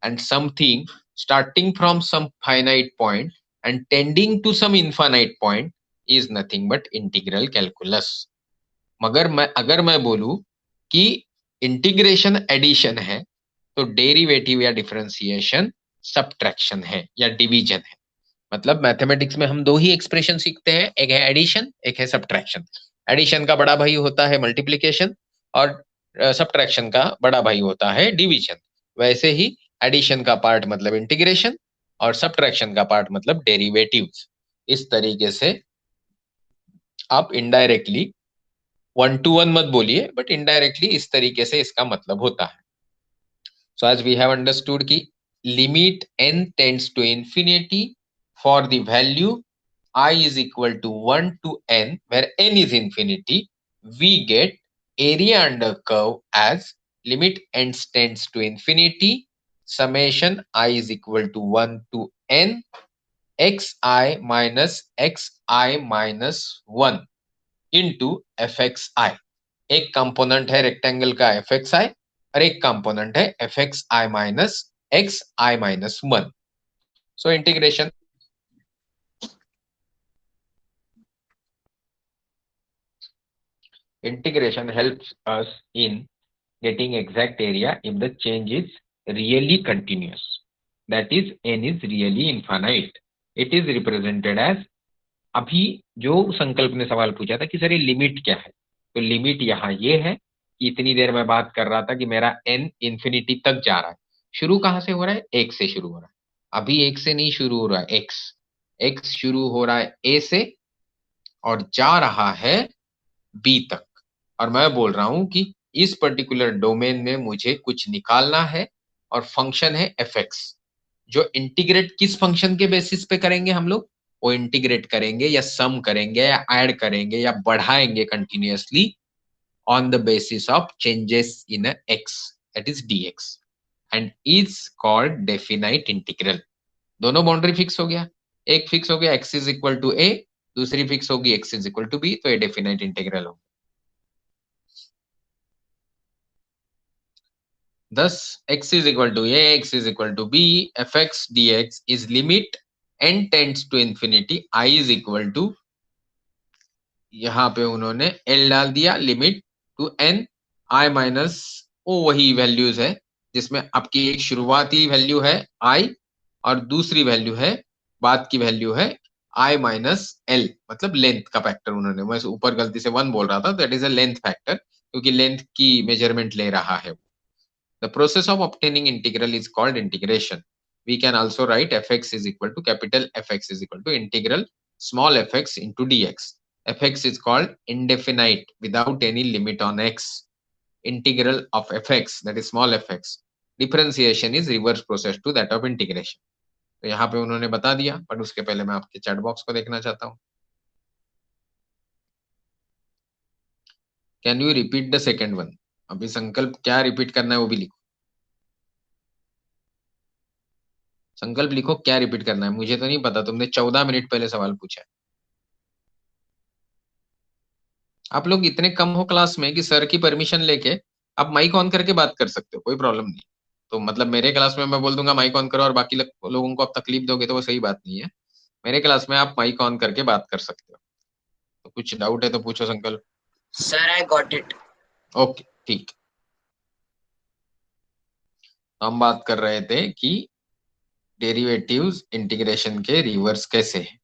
and something starting from some finite point and tending to some infinite point is nothing but integral calculus. मगर अगर मैं बोलूं कि integration addition है तो derivative या differentiation subtraction है या डिवीजन है. मतलब मैथमेटिक्स में हम दो ही एक्सप्रेशन सीखते हैं, एक है एडिशन, एक है सब्ट्रैक्शन. एडिशन का बड़ा भाई होता है मल्टीप्लिकेशन और सब्ट्रैक्शन का बड़ा भाई होता है डिवीजन. वैसे ही एडिशन का पार्ट मतलब इंटीग्रेशन और सब्ट्रैक्शन का पार्ट मतलब डेरिवेटिव्स. इस तरीके से आप इनडायरेक्टली 1 to 1 मत बोलिए, बट इनडायरेक्टली इस तरीके से इसका मतलब होता है. So as we have understood कि limit n tends to infinity for the value I is equal to 1 to n, where n is infinity, we get area under curve as limit n tends to infinity summation I is equal to 1 to n xi minus 1 into fxi. एक component है rectangle का fxi और एक component है fxi minus xi minus 1. So integration helps us in getting exact area if the change is really continuous. That is, n is really infinite. It is represented as, अभी जो संकल्प ने सवाल पूछा था कि सर ये लिमिट क्या है, तो लिमिट यहाँ ये है कि इतनी देर मैं बात कर रहा था कि मेरा n इंफिनिटी तक जा रहा है. शुरू कहाँ से हो रहा है? 1 से शुरू हो रहा है. अभी 1 से नहीं शुरू हो रहा है, x शुरू हो रहा है a से और जा रहा है b तक. और मैं बोल रहा हूं कि इस पर्टिकुलर डोमेन में मुझे कुछ निकालना है और फंक्शन है fx, जो इंटीग्रेट किस फंक्शन के बेसिस पे करेंगे हम लोग? वो इंटीग्रेट करेंगे या सम करेंगे या ऐड करेंगे या बढ़ाएंगे continuously on the basis of changes in x, that is dx, and is called definite integral. दोनों बाउंड्री फिक्स हो गया, एक फिक्स हो गया x is equal to a, दूसरी फिक्स होगी x is equal to b, तो ये डेफिनाइट इंटीग्रल होगा. Thus, x is equal to a, x is equal to b, fx dx is limit n tends to infinity, I is equal to, यहाँ पे उन्होंने l डाल दिया, limit to n i minus o, वही values है जिसमें आपकी एक शुरुआती वैल्यू है i और दूसरी वैल्यू है, बाद की वैल्यू है i माइनस l, मतलब लेंथ का फैक्टर. उन्होंने, मैं ऊपर गलती से 1 बोल रहा था, that is a length factor. क्योंकि लेंथ की मेजरमेंट ले रहा है। The process of obtaining integral is called integration. We can also write fx is equal to capital Fx is equal to integral small fx into dx. Fx is called indefinite without any limit on x. Integral of fx, that is small fx, differentiation is reverse process to that of integration. तो यहाँ पे उन्होंने बता दिया, पर उसके पहले मैं आपके चैट बॉक्स को देखना चाहता हूँ। Can you repeat the second one? अभी संकल्प क्या रिपीट करना है वो भी लिखो। संकल्प लिखो क्या रिपीट करना है, मुझे तो नहीं पता, तुमने 14 मिनट पहले सवाल पूछा है। आप लोग इतने कम हो क्लास में कि सर की परमिशन लेके आप माइक ऑन करके बात कर सकते हो, कोई प्रॉब्लम नहीं। तो मतलब मेरे क्लास में मैं बोल दूंगा माइक ऑन करो और बाकी लोगों को आप तकलीफ दोगे तो वो सही बात नहीं है। मेरे क्लास में आप माइक ऑन करके बात कर सकते हो। तो कुछ डाउट है तो पूछो संकल्प। Sir I got it. Okay ठीक। तो हम बात कर रहे थे कि डेरिवेटिव्स इंटीग्रेशन के रिवर्स कैसे है,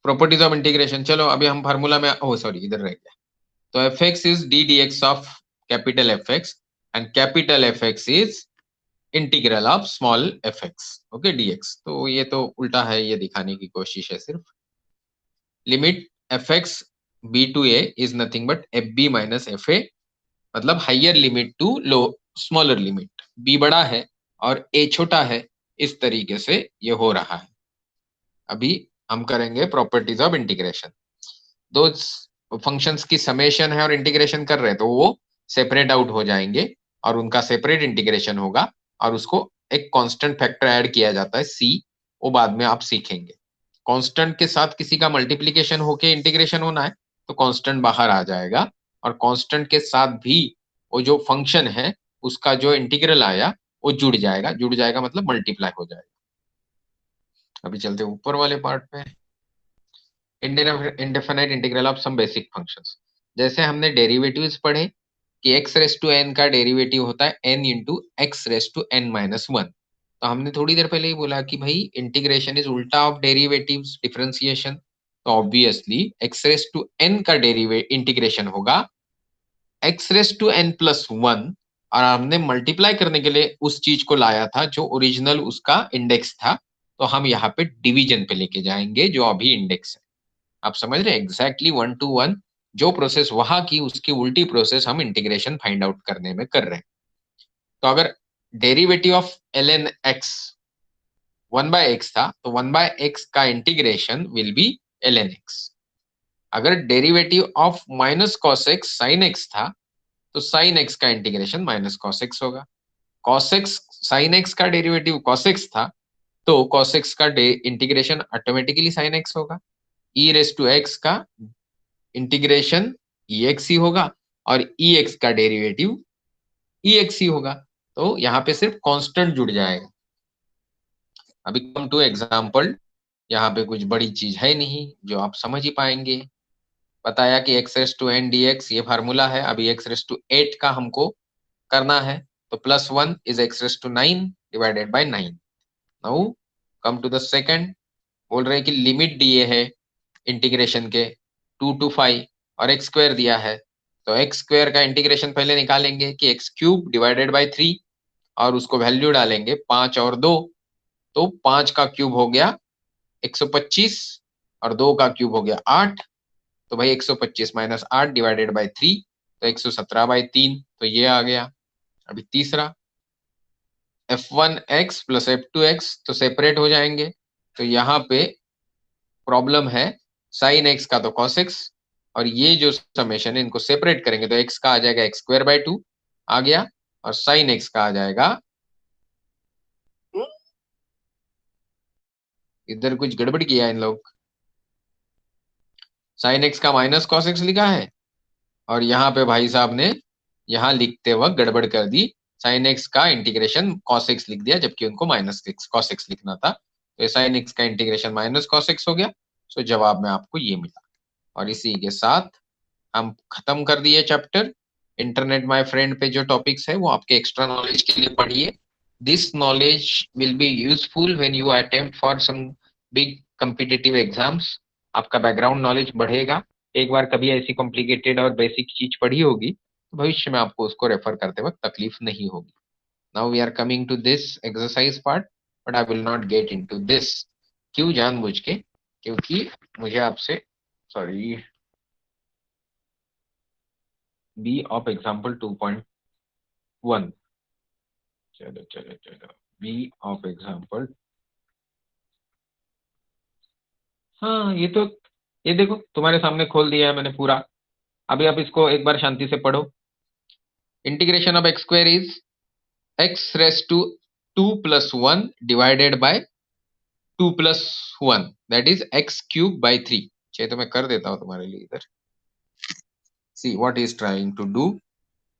प्रॉपर्टीज ऑफ इंटीग्रेशन। चलो अभी हम फार्मूला में, ओ सॉरी इधर रह गया। तो F x is D d x of capital F x and capital F x is integral of small F x, okay dx। तो ये तो उल्टा है, ये दिखाने की कोशिश है सिर्फ। Limit f x b to a is nothing but f b minus f a, मतलब higher limit to low smaller limit. B बड़ा है और ए छोटा है, इस तरीके से ये हो रहा है। अभी हम करेंगे प्रॉपर्टीज ऑफ इंटीग्रेशन। दो फंक्शंस की समेशन है और इंटीग्रेशन कर रहे हैं तो वो सेपरेट आउट हो जाएंगे और उनका सेपरेट इंटीग्रेशन होगा और उसको एक कांस्टेंट फैक्टर ऐड किया जाता है सी, वो बाद में आप सीखेंगे। कांस्टेंट के साथ किसी का मल्टीप्लिकेशन होके इंटीग्रेशन होना है तो कांस्टेंट बाहर आ जाएगा और कांस्टेंट के साथ भी वो जो फंक्शन है उसका जो इंटीग्रल आया वो जुड़ जाएगा। जुड़ जाएगा मतलब मल्टीप्लाई हो जाएगा। अभी चलते ऊपर वाले पार्ट पे, indefinite integral of some basic functions. जैसे हमने डेरिवेटिव्स पढ़े कि x रेस टू n का डेरिवेटिव होता है n into x raise to n minus one. तो हमने थोड़ी देर पहले ही बोला कि भाई इंटीग्रेशन इज उल्टा ऑफ डेरिवेटिव्स डिफरेंशिएशन। तो obviously x raise to n का डेरिवेटिव इंटीग्रेशन होगा x raise to n plus one, और हमने मल्टीप्लाई करने के लिए उस चीज को लाया था जो ओरिजिनल उसका इंडेक्स था। तो हम यहाँ पे डिवीजन पे लेके जाएंगे जो अभी इंडेक्स है। आप समझ रहे हैं, एग्जैक्टली 1 to 1 जो प्रोसेस वहां की उसकी उल्टी प्रोसेस हम इंटीग्रेशन फाइंड आउट करने में कर रहे हैं। तो अगर derivative of ln x 1 by x था तो 1 by x का integration will be ln x। अगर derivative of minus cos x sine x था तो साइन एक्स का इंटीग्रेशन माइनस कॉस एक्स होगा। कॉस एक्स साइन एक्स का डेरिवेटिव कॉस एक्स था तो कॉस एक्स का इंटीग्रेशन ऑटोमेटिकली साइन एक्स होगा। ई रेस टू एक्स का इंटीग्रेशन ई एक्स ही होगा और ई एक्स का डेरिवेटिव ई एक्स ही होगा। तो यहाँ पे सिर्फ कांस्टेंट जुड़ जाएगा। अभी कम टू एग्जांपल, यहाँ पे कुछ बड़ी चीज है नहीं जो आप समझ ही पाएंगे। बताया कि x raise to n d x ये फार्मूला है। अभी एक्स रेस टू 8 का हमको करना है तो plus one is x raise to 9 divided by 9। Now come to the second, बोल रहे हैं कि लिमिट दिए है इंटीग्रेशन के 2 to 5 और एक्स स्क्वायर दिया है। तो एक्स स्क्वायर का इंटीग्रेशन पहले निकालेंगे कि एक्स क्यूब डिवाइडेड बाई 3 और उसको वैल्यू डालेंगे 5 और 2। तो 5 का क्यूब हो गया 125 और 2 का क्यूब हो गया 8। तो भाई 125 माइनस 8 डिवाइडेड बाई 3 तो 117 बाई 3, तो ये आ गया। अभी तीसरा f1x प्लस f2x तो सेपरेट हो जाएंगे। तो यहाँ पे प्रॉब्लम है साइन एक्स का तो कॉस एक्स, और ये जो समेशन है इनको सेपरेट करेंगे तो एक्स का आ जाएगा एक्स स्क्वायर बाई 2 आ गया और साइन एक्स का आ जाएगा, इधर कुछ गड़बड़ किया इन लोग, साइन एक्स का माइनस कॉस एक्स लिखा है और यहाँ पे भाई साहब ने यहाँ लिखते वक्त गड़बड़ कर दी, साइन एक्स का इंटीग्रेशन कॉस एक्स लिख दिया जबकि उनको माइनस कॉस एक्स लिखना था। तो ये साइन एक्स का इंटीग्रेशन माइनस कॉस एक्स हो गया। सो जवाब में आपको ये मिला। और इसी के साथ हम खत्म कर दिए चैप्टर। इंटरनेट माय फ्रेंड पे जो टॉपिक्स है वो आपके एक्स्ट्रा नॉलेज के लिए पढ़िए। This knowledge will be useful when you attempt for some big competitive exams. आपका बैकग्राउंड नॉलेज बढ़ेगा, एक बार कभी ऐसी कॉम्प्लिकेटेड और बेसिक चीज पढ़ी होगी तो भविष्य में आपको उसको रेफर करते वक्त तकलीफ नहीं होगी. Now we are coming to this exercise part, but I will not get into this. क्यों? जानबूझ के, क्योंकि मुझे आपसे, सॉरी, बी ऑफ एग्जाम्पल 2.1, चलो चलो चलो, बी ऑफ एग्जाम्पल. हाँ, ये देखो तुम्हारे सामने खोल दिया है मैंने पूरा. अभी आप इसको एक बार शांति से पढ़ो. Integration of x square is x raise to 2 + 1 divided by 2 + 1, that is x³/3. चलिए तो मैं कर देता हूं तुम्हारे लिए इधर. See what is trying to do.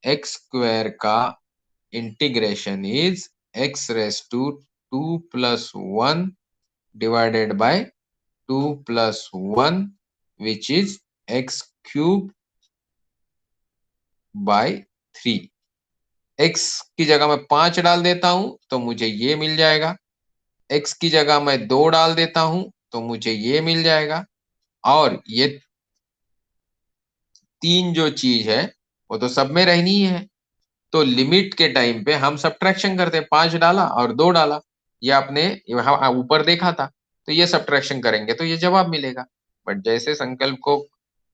X square का integration is x raise to 2 + 1 divided by 2 + 1, which is x³/3. x की जगह मैं 5 डाल देता हूं तो मुझे ये मिल जाएगा. x की जगह मैं 2 डाल देता हूं तो मुझे ये मिल जाएगा. और ये 3 जो चीज है वो तो सब में रहनी ही है. तो लिमिट के टाइम पे हम सब्ट्रैक्शन करते हैं. 5 डाला और 2 डाला, ये आपने यहाँ ऊपर देखा था. तो ये सब्ट्रैक्शन करेंगे तो ये जवाब मिलेगा. बट जैसे संकल्प को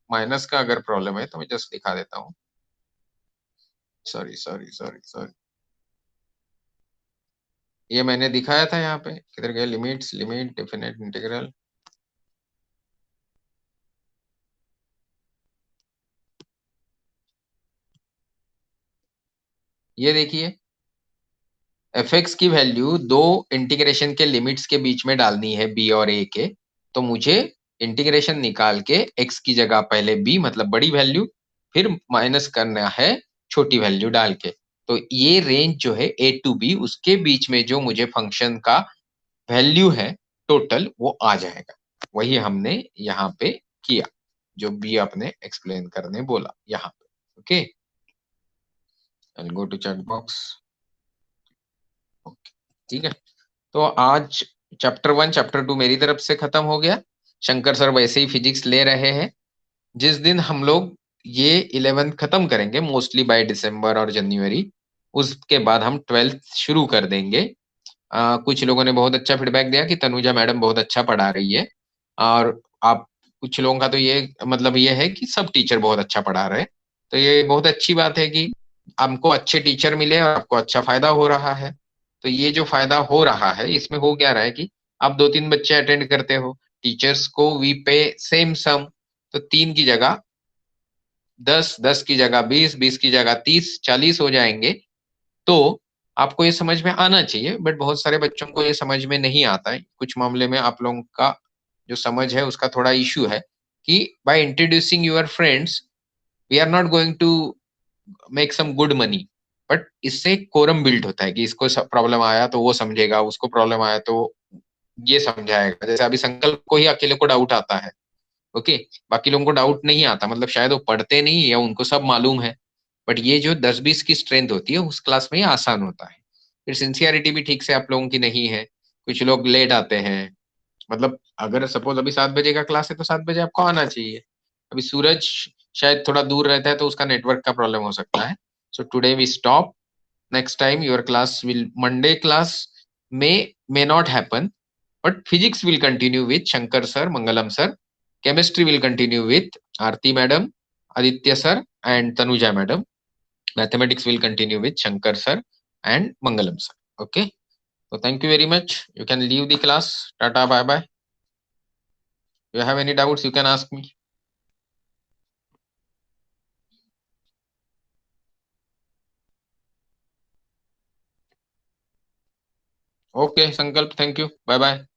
माइनस का अगर प्रॉब्लम है तो मैं जस्ट दिखा देता हूँ. सॉरी सॉरी सॉरी सॉरी, ये मैंने दिखाया था यहाँ पे. किधर गया? Limits, limit, definite integral. ये देखिए, एफ एक्स की वैल्यू दो इंटीग्रेशन के लिमिट्स के बीच में डालनी है, बी और ए के. तो मुझे इंटीग्रेशन निकाल के एक्स की जगह पहले बी मतलब बड़ी वैल्यू, फिर माइनस करना है छोटी वैल्यू डाल के. तो ये रेंज जो है ए टू बी, उसके बीच में जो मुझे फंक्शन का वैल्यू है टोटल, वो आ जाएगा. वही हमने यहाँ पे किया, जो बी आपने एक्सप्लेन करने बोला यहाँ पे. Okay, I go to chat box. Okay, ठीक है. तो आज चैप्टर 1 चैप्टर 2 मेरी तरफ से खत्म हो गया. शंकर सर वैसे ही फिजिक्स ले रहे हैं. जिस दिन हम लोग ये 11th खत्म करेंगे, मोस्टली बाय दिसंबर और जनवरी, उसके बाद हम 12th शुरू कर देंगे. कुछ लोगों ने बहुत अच्छा फीडबैक दिया कि तनुजा मैडम बहुत अच्छा पढ़ा रही है. और आप, कुछ लोगों का तो ये मतलब ये है कि सब टीचर बहुत अच्छा पढ़ा रहे हैं. तो ये बहुत अच्छी बात है कि हमको अच्छे टीचर मिले और आपको अच्छा फायदा हो रहा है. तो ये जो फायदा हो रहा है, इसमें हो क्या रहा है कि आप 2-3 बच्चे अटेंड करते हो, टीचर्स को वी पे सेम सम. तो 3 की जगह 10, 10 की जगह 20, 20 की जगह 30, 40 हो जाएंगे. तो आपको ये समझ में आना चाहिए. बट बहुत सारे बच्चों को ये समझ में नहीं आता है. कुछ मामले में आप लोगों का जो समझ है उसका थोड़ा इश्यू है कि by introducing your friends we are not going to make some good money. But इससे कोरम बिल्ड होता है कि इसको प्रॉब्लम आया तो वो समझेगा, उसको प्रॉब्लम आया तो ये समझाएगा. जैसे अभी संकल्प को ही अकेले को डाउट आता है. ओके, बाकी लोगों को डाउट नहीं आता, मतलब शायद वो पढ़ते नहीं या उनको सब मालूम है. बट ये जो 10-20 की स्ट्रेंथ होती है उस क्लास में ये आसान होता है. फिर सिंसियरिटी भी ठीक से आप लोगों की नहीं है. कुछ लोग लेट आते हैं. मतलब अगर सपोज अभी 7 बजे का क्लास है तो 7 बजे आपको आना चाहिए. अभी सूरज शायद थोड़ा दूर रहता है तो उसका नेटवर्क का प्रॉब्लम हो सकता है. So today we stop. Next time your class will, Monday class may not happen, but physics will continue with Shankar sir, Mangalam sir. Chemistry will continue with Aarti madam, Aditya sir, and Tanuja madam. Mathematics will continue with Shankar sir and Mangalam sir. Okay, so thank you very much. You can leave the class. Tata, bye bye. If you have any doubts, you can ask me. Okay, Sankalp, thank you. Bye bye.